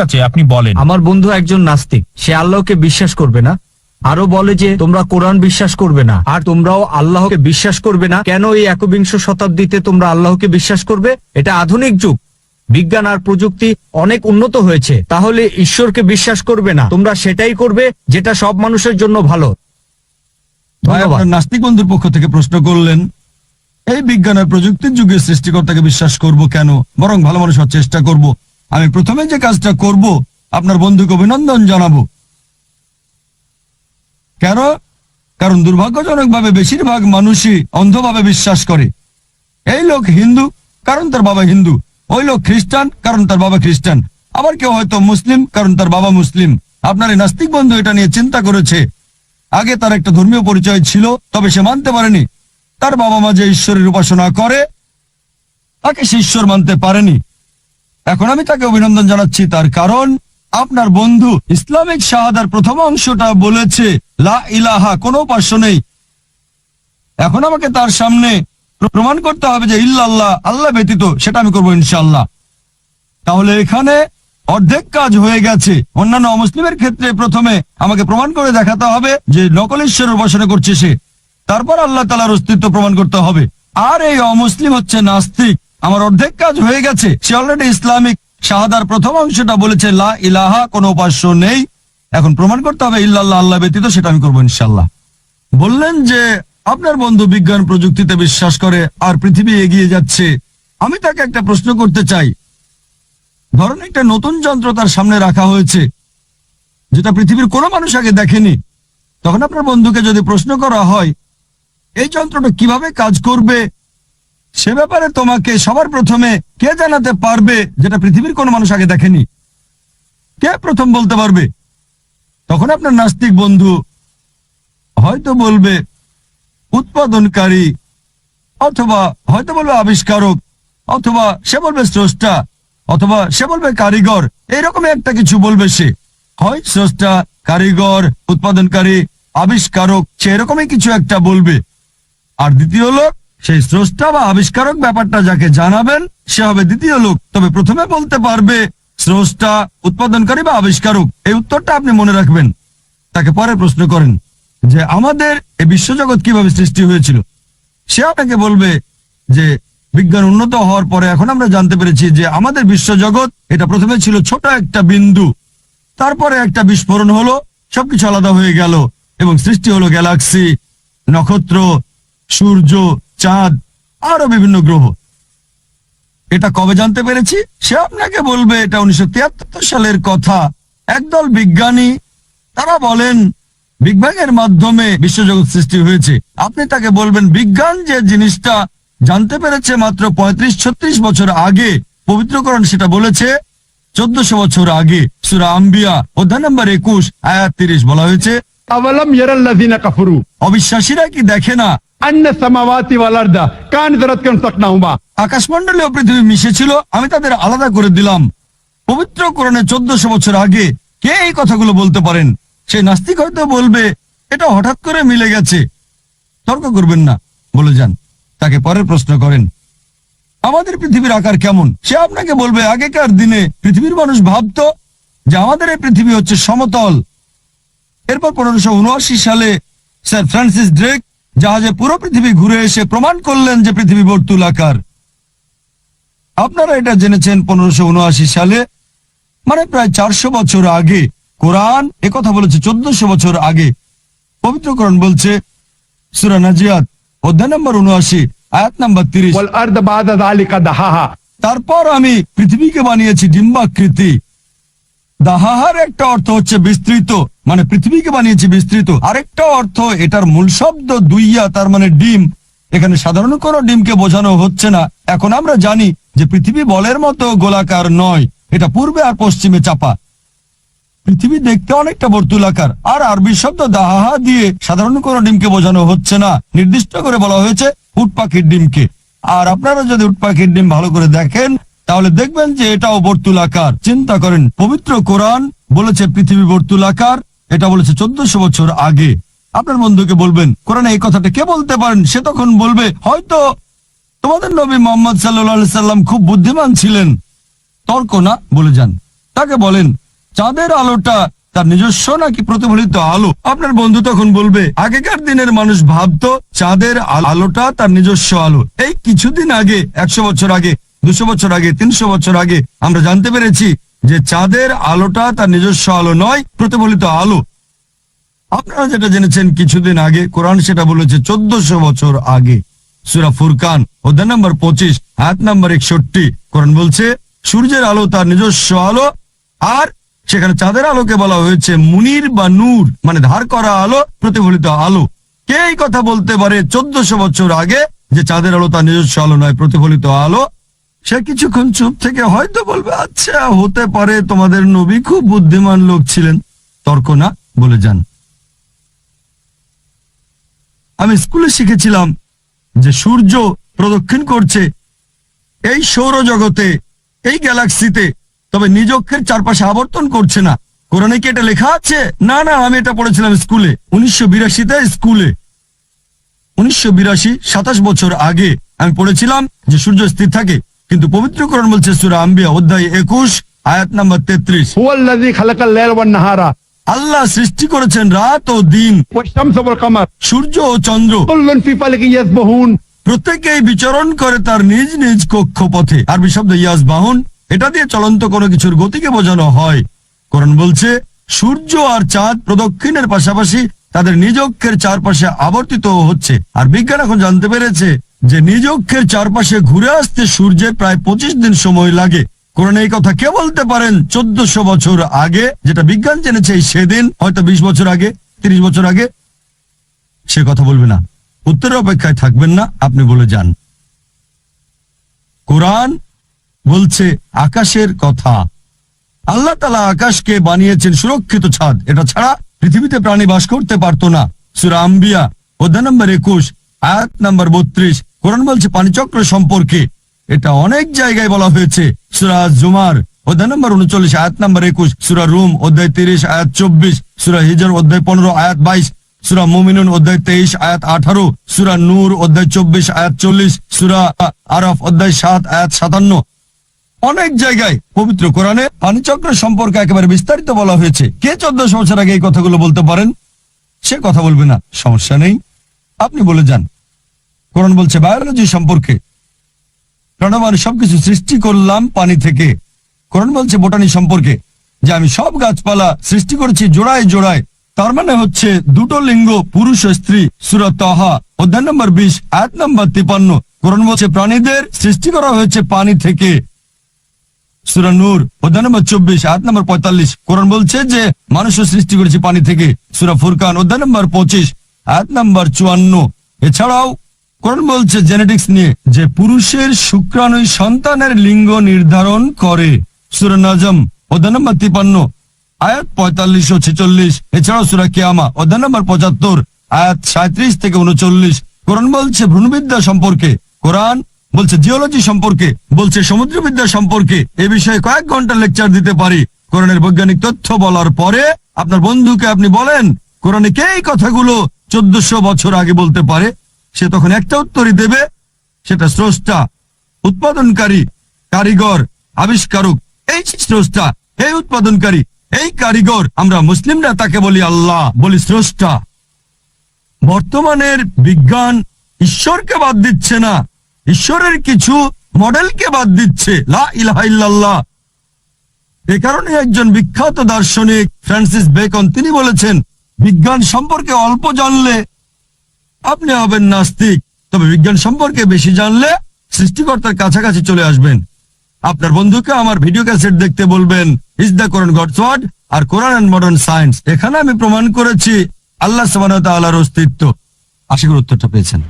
আছে, আপনি বলেন। আমার বন্ধু একজন নাস্তিক, সে আল্লাহকে বিশ্বাস করবে না, আরো বলে যে তোমরা কোরআন বিশ্বাস করবে না, আর তোমরাও আল্লাহকে বিশ্বাস করবে না। কেন এই একবিংশ শতাব্দীতে তোমরা আল্লাহকে বিশ্বাস করবে? এটা আধুনিক যুগ, বিজ্ঞান আর প্রযুক্তি অনেক উন্নত হয়েছে, তাহলে ঈশ্বরকে বিশ্বাস করবে না, তোমরা সেটাই করবে যেটা সব মানুষের জন্য ভালো। ধন্যবাদ। নাস্তিক বন্ধুর পক্ষ থেকে প্রশ্ন করলেন, এই বিজ্ঞান আর প্রযুক্তির যুগে সৃষ্টিকর্তাকে বিশ্বাস করব কেন, বরং ভালো মানুষ হওয়ার চেষ্টা করব। আমি প্রথমে যে কাজটা করব, আপনার বন্ধুকে অভিনন্দন জানাবো। কেন? কারণ দুর্ভাগ্যজনকভাবে বেশিরভাগ মানুষই অন্ধভাবে বিশ্বাস করে। এই লোক হিন্দু, কারণ তার বাবা হিন্দু। ওই লোক খ্রিস্টান, কারণ তার বাবা খ্রিস্টান। আবার কেউ হয়তো মুসলিম, কারণ তার বাবা মুসলিম। আপনার এই নাস্তিক বন্ধু এটা নিয়ে চিন্তা করেছে। আগে তার একটা ধর্মীয় পরিচয় ছিল, তবে সে মানতে পারেনি তার বাবা মা যে ঈশ্বরের উপাসনা করে, তাকে সে ঈশ্বর মানতে পারেনি। এখন আমি তাকে অভিনন্দন জানাচ্ছি, তার কারণ আপনার বন্ধু ইসলামিক শাহাদার প্রথম অংশটা বলেছে লা ইলাহা, কোনো উপাস্য নেই। এখন আমাকে তার সামনে প্রমাণ করতে হবে যে ইল্লাল্লাহ, আল্লাহ ব্যতীত, সেটা আমি করবো ইনশাআল্লাহ। তাহলে এখানে অর্ধেক কাজ হয়ে গেছে। অন্যান্য অমুসলিমের ক্ষেত্রে প্রথমে আমাকে প্রমাণ করে দেখাতে হবে যে নকল ঈশ্বরের উপাসনা করছে সে, তারপর আল্লাহ তাআলার অস্তিত্ব প্রমাণ করতে হবে। আর এই অমুসলিম হচ্ছে নাস্তিক। আমার অর্ধেক কাজ হয়ে গেছে, সে অলরেডি ইসলামিক শাহাদার প্রথম অংশটা বলেছে লা ইলাহা, কোনো উপাস্য নেই। এখন প্রমাণ করতে হবে ইল্লাল্লাহ, আল্লাহ ব্যতীত, সেটা আমি করবো ইনশাআল্লাহ। বললেন যে আপনার বন্ধু বিজ্ঞান প্রযুক্তিতে বিশ্বাস করে আর পৃথিবী এগিয়ে যাচ্ছে। আমি তাকে একটা প্রশ্ন করতে চাই। ধরুন একটা নতুন যন্ত্র তার সামনে রাখা হয়েছে, যেটা পৃথিবীর কোনো মানুষ আগে দেখেনি। তখন আপনার বন্ধুকে যদি প্রশ্ন করা হয় এই যন্ত্রটা কিভাবে কাজ করবে, সে ব্যাপারে তোমাকে সবার প্রথমে কে জানাতে পারবে, যেটা পৃথিবীর কোনো মানুষ আগে দেখেনি? কে প্রথম বলতে পারবে? তখন আপনার নাস্তিক বন্ধু হয়তো বলবে উৎপাদনকারী, অথবা হয়তো বলবে আবিষ্কারক, অথবা সে বলবে স্রষ্টা, অথবা সে বলবে কারিগর। এইরকম একটা কিছু বলবে সে, হয় স্রষ্টা, কারিগর, উৎপাদনকারী, আবিষ্কারক, সে এরকমই কিছু একটা বলবে। আর দ্বিতীয় লোক, সেই স্রষ্টা বা আবিষ্কারক ব্যাপারটা যাকে জানাবেন সে হবে দ্বিতীয় লোক। তবে প্রথমে বলতে পারবে স্রষ্টা, উৎপাদনকারী বা আবিষ্কারক। এই উত্তরটা আপনি মনে রাখবেন। তাকে পরে প্রশ্ন করেন যে আমাদের এই বিশ্বজগৎ কিভাবে সৃষ্টি হয়েছিল। সে আপনাকে বলবে যে বিজ্ঞান উন্নত হওয়ার পরে এখন আমরা জানতে পেরেছি যে আমাদের বিশ্বজগৎ এটা প্রথমে ছিল ছোট একটা বিন্দু, তারপরে একটা বিস্ফোরণ হলো, সবকিছু আলাদা হয়ে গেল এবং সৃষ্টি হলো গ্যালাক্সি, নক্ষত্র, সূর্য, চাঁদ, আরো বিভিন্ন গ্রহ। এটা কবে জানতে পেরেছি? সে আপনাকে বলবে এটা 1973 সালের কথা। একদল বিজ্ঞানী তারা বলেন বিগ ব্যাং এর মাধ্যমে বিশ্বজগৎ সৃষ্টি হয়েছে। আপনি তাকে বলবেন বিজ্ঞান যে জিনিসটা জানতে পেরেছে মাত্র 35-36 বছর আগে, পবিত্র কোরআন সেটা বলেছে 1400 বছর আগে। সূরা আম্বিয়া অধ্যায় নম্বর 21 আয়াত 30 বলা হয়েছে, আওয়ালাম ইয়ারাল্লাযিনা কাফারু, অবিশ্বাসীরা কি দেখে না আন্না সামাওয়াতি ওয়াল আরদা কানাত রাতকান সাকনাহুমা, আকাশমণ্ডলী ও পৃথিবী মিশেছিল, আমি তাদের আলাদা করে দিলাম। পবিত্র কোরআনে 1400 বছর আগে। কে এই কথাগুলো বলতে পারেন? সেই নাস্তিক হয়তো বলবে এটা হঠাৎ করে মিলে গেছে। তর্ক করবেন না, বলে যান। তাকে পরের প্রশ্ন করেন আমাদের পৃথিবীর আকার কেমন। সে আপনাকে বলবে আগেকার দিনে পৃথিবীর মানুষ ভাবতো যে আমাদের এই পৃথিবী হচ্ছে সমতল। এরপর 1579 সালে স্যার ফ্রান্সিস ড্রেক জাহাজে পুরো পৃথিবী ঘুরে এসে প্রমাণ করলেন যে পৃথিবী বর্তুলাকার। আপনারা এটা জেনেছেন 1579 সালে, মানে প্রায় 400 বছর আগে। কোরআন একথা বলেছে 1400 বছর আগে। পবিত্র কোরআন বলছে সূরা নাজিয়াত অধ্যায় নম্বর 79 আয়াত নম্বর 30, ওয়াল আরদা বাদা যালিকা দাহাহা, তারপর আমি পৃথিবীকে বানিয়েছি ডিম্বাকৃতি। দাহাহার একটা অর্থ হচ্ছে বিস্তৃত, মানে পৃথিবীকে বানিয়েছি বিস্তৃত। আরেকটা অর্থ এটার মূল শব্দ দুইয়া, তার মানে ডিম। এখানে সাধারণ কোনো ডিমকে বোঝানো হচ্ছে না। এখন আমরা জানি যে পৃথিবী বলের মতো গোলাকার নয়, এটা পূর্বে আর পশ্চিমে চাপা। পৃথিবী দেখতে অনেকটা বর্তুলাকার। আর আরবি শব্দ দাহাহা দিয়ে সাধারণ কোনো ডিমকে বোঝানো হচ্ছে না, নির্দিষ্ট করে বলা হয়েছে উট পাখির ডিমকে। আর আপনারা যদি উট পাখির ডিম ভালো করে দেখেন তাহলে দেখবেন যে এটাও বর্তুলাকার। চিন্তা করেন, পবিত্র কোরআন বলেছে পৃথিবী বর্তুলাকার, এটা বলেছে 1400 বছর আগে। আপনার বন্ধুকে বলবেন কোরআনে এই কথাটা কে বলতে পারেন? সে তখন বলবে হয়তো তোমাদের নবী মুহাম্মদ সাল্লাল্লাহু আলাইহি সাল্লাম খুব বুদ্ধিমান ছিলেন। তর্ক না, বলে যান। তাকে বলেন চাঁদের আলোটা তার নিজস্ব নাকি প্রতিফলিত আলো? আপনার বন্ধু তখন বলবে আগেকার দিনের মানুষ ভাবতো চাঁদের আলোটা তার নিজস্ব আলো। এই কিছুদিন আগে, 100 বছর আগে, 200 বছর আগে, 300 বছর আগে আমরা জানতে পেরেছি যে চাঁদের আলোটা তার নিজস্ব আলো নয়, প্রতিফলিত আলো। আপনারা যেটা জেনেছেন কিছুদিন আগে, কোরআন সেটা বলেছে 1400 বছর আগে। সূরা ফুরকান অধ্যায় নম্বর 25 আয়াত নম্বর 61 কোরআন বলছে সূর্যের আলো তার নিজস্ব আলো, আর সেখানে চাঁদের আলোকে বলা হয়েছে মুনির বা নূর, মানে ধার করা আলো, প্রতিফলিত আলো। কে এই কথা বলতে পারে 1400 বছর আগে যে চাঁদের আলো তার নিজস্ব আলো নয়, প্রতিফলিত আলো? সে কিছুক্ষণ চুপ থেকে হয়তো বলবে আচ্ছা হতে পারে, তোমাদের নবী খুব বুদ্ধিমান লোক ছিলেন, তর্ক না, বলে যান। আমি স্কুলে শিখেছিলাম যে সূর্য প্রদক্ষিণ করছে এই সৌরজগতে, এই গ্যালাক্সিতে, তবে নিজ অক্ষের চারপাশে আবর্তন করছে না। কোরআনে কি এটা লেখা আছে? না, আমি এটা পড়েছিলাম স্কুলে 1982-তে। স্কুলে 1982, 27 বছর আগে আমি পড়েছিলাম যে সূর্য স্থির থাকে, কিন্তু পবিত্র কোরআন বলছে সূরা আম্বিয়া অধ্যায় 21 আয়াত নম্বর 33, هو الذي خلق الليل والنهار আল্লাহ সৃষ্টি করেছেন রাত ও দিন, والشمس والقمر সূর্য ও চন্দ্র, كل في فلك يسبحون। প্রত্যেকেই বিচরণ করে তার নিজ নিজ কক্ষপথে। আরবি শব্দ ইয়াসবাহুন, এটা দিয়ে চলন্ত কোনো কিছুর গতিকে বোঝানো হয়। কোরআন বলছে সূর্য আর চাঁদ প্রদক্ষিণের পাশাপাশি তাদের নিজ অক্ষের চারপাশে আবর্তিত হচ্ছে। আর বিজ্ঞান এখন জানতে পেরেছে যে নিজ অক্ষের চারপাশে ঘুরে আসতে সূর্যের প্রায় 25 দিন সময় লাগে। কোরআনে এই কথা কে বলতে পারেন 1400 বছর আগে? যেটা বিজ্ঞান জেনেছে সেদিন, হয়তো 20 বছর আগে, 30 বছর আগে। সে কথা বলবে না, উত্তরের অপেক্ষায় থাকবেন না, আপনি বলে যান। কোরআন বলছে আকাশের কথা। আল্লাহ তাআলা আকাশকে বানিয়েছেন সুরক্ষিত ছাদ, এটা ছাড়া পৃথিবীতে প্রাণী বাস করতে পারতো না। সূরা আম্বিয়া অধ্যায় নম্বর 21 আয়াত নম্বর 32 কোরআন বলছে পানিচক্র সম্পর্কে, এটা অনেক জায়গায় বলা হয়েছে। সূরা জুমার অধ্যায় নম্বর 39 আয়াত নম্বর 21, সূরা রুম অধ্যায় 30 আয়াত 24, সূরা হিজর অধ্যায় 15 আয়াত 22, সূরা মুমিনুন অধ্যায় 23 আয়াত 18, সূরা নূর অধ্যায় 24 আয়াত 40, সূরা আরাফ অধ্যায় 7 আয়াত 57। অনেক জায়গায় পবিত্র কোরআনে পানিচক্র সম্পর্কে একেবারে বিস্তারিত বলা হয়েছে। কে 1400 বছর আগে এই কথাগুলো বলতে পারেন? সে কথা বলবে না, সমস্যা নেই, আপনি বলে যান। কোরআন বলছে বায়োলজি সম্পর্কে, কারণ আমি সবকিছু সৃষ্টি করলাম পানি থেকে। কোরআন বলছে বোটানি সম্পর্কে, যে আমি সব গাছপালা সৃষ্টি করেছি জোড়ায় জোড়ায়, তার মানে হচ্ছে দুটো লিঙ্গ, পুরুষ ও স্ত্রী। সূরা তাহা অধ্যায় নম্বর 20 আয়াত নম্বর 53 কোরআন বলছে প্রাণীদের সৃষ্টি করা হয়েছে পানি থেকে। সূরা নূর অধ্যায় নম্বর 24 আয়াত নম্বর 45 কোরআন বলছে যে মানুষও সৃষ্টি করেছে পানি থেকে। সূরা ফুরকান অধ্যায় নম্বর 25 আয়াত নম্বর 54। এছাড়াও কোরআন বলছে জেনেটিক্স নিয়ে, যে পুরুষের শুক্রাণুই সন্তানের লিঙ্গ নির্ধারণ করে। সূরা নাজম অধ্যায় নম্বর 53 আয়াত 45 ও 46। এছাড়াও সূরা কিয়ামা অধ্যায় নম্বর 75 আয়াত 37 থেকে 39 কোরআন বলছে ভ্রূণবিদ্যা সম্পর্কে। কোরআন বলছে জিওলজি সম্পর্কে, বলছে সমুদ্রবিদ্যা সম্পর্কে। এ বিষয়ে কয়েক ঘন্টা লেকচার দিতে পারি। কোরআনের বৈজ্ঞানিক তথ্য বলার পরে আপনার বন্ধুকে আপনি বলেন কোরআনে কে এই কথাগুলো 1400 বছর আগে বলতে পারে, সে তখন একটা উত্তরই দেবে, সেটা স্রষ্টা, উৎপাদনকারী, কারিগর, আবিষ্কারক। এই স্রষ্টা, এই উৎপাদনকারী, এই কারিগর, আমরা মুসলিমরা তাকে বলি আল্লাহ, বলি স্রষ্টা। বর্তমানের বিজ্ঞান ঈশ্বরকে বাদ দিচ্ছে না, ঈশ্বরের কিছু মডেলকে বাদ দিচ্ছে। লা ইলাহা ইল্লাল্লাহ। এ কারণে একজন বিখ্যাত দার্শনিক ফ্রান্সিস বেকন তিনি বলেছেন, বিজ্ঞান সম্পর্কে অল্প জানলে আপনি হবেন নাস্তিক, তবে বিজ্ঞান সম্পর্কে বেশি জানলে সৃষ্টিকর্তার কাছাকাছি চলে আসবেন। আপনার বন্ধুকে আমার ভিডিও ক্যাসেট দেখতে বলবেন, is the Quran God's word আর কোরআন এন্ড মডার্ন সায়েন্স। এখানে আমি প্রমাণ করেছি আল্লাহ সুবহানাহু ওয়া তাআলার অস্তিত্ব। আশা করি উত্তরটা পেয়েছেন।